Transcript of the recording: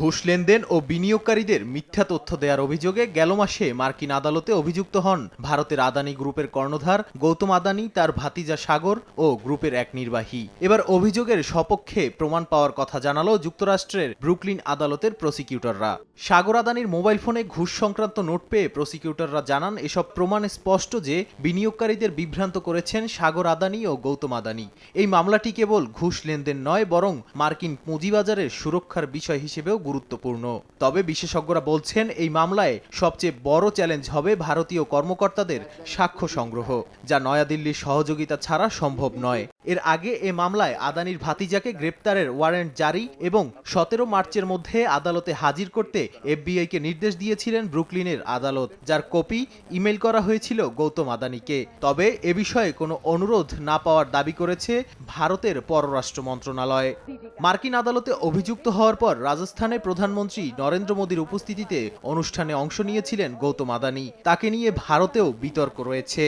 ঘুষ লেনদেন ও বিনিয়োগকারীদের মিথ্যা তথ্য দেওয়ার অভিযোগে গেল মাসে মার্কিন আদালতে অভিযুক্ত হন ভারতের আদানি গ্রুপের কর্ণধার গৌতম আদানি, তার ভাতিজা সাগর ও গ্রুপের এক নির্বাহী। এবার অভিযোগের সপক্ষে প্রমাণ পাওয়ার কথা জানালো যুক্তরাষ্ট্রের ব্রুকলিন আদালতের প্রসিকিউটররা। সাগর আদানির মোবাইল ফোনে ঘুষ সংক্রান্ত নোট পেয়ে প্রসিকিউটররা জানান, এসব প্রমাণে স্পষ্ট যে বিনিয়োগকারীদের বিভ্রান্ত করেছেন সাগর আদানি ও গৌতম আদানি। এই মামলাটি কেবল ঘুষ লেনদেন নয়, বরং মার্কিন পুঁজিবাজারের সুরক্ষার বিষয় হিসেবেও গুরুত্বপূর্ণ। তবে বিশেষজ্ঞরা বলছেন, এই মামলায় সবচেয়ে বড় চ্যালেঞ্জ হবে ভারতীয় কর্মকর্তাদের সাক্ষ্য সংগ্রহ, যা নয়াদিল্লির সহযোগিতা ছাড়া সম্ভব নয়। এর আগে এ মামলায় আদানির ভাতিজাকে গ্রেপ্তারের ওয়ারেন্ট জারি এবং 17 মার্চের মধ্যে আদালতে হাজির করতে এফবিআইকে নির্দেশ দিয়েছিলেন ব্রুকলিনের আদালত, যার কপি ইমেল করা হয়েছিল গৌতম আদানিকে। তবে এ বিষয়ে কোনো অনুরোধ না পাওয়ার দাবি করেছে ভারতের পররাষ্ট্র মন্ত্রণালয়। মার্কিন আদালতে অভিযুক্ত হওয়ার পর রাজস্থানে প্রধানমন্ত্রী নরেন্দ্র মোদীর উপস্থিতিতে অনুষ্ঠানে অংশ নিয়েছিলেন গৌতম আদানি। তাকে নিয়ে ভারতেও বিতর্ক রয়েছে।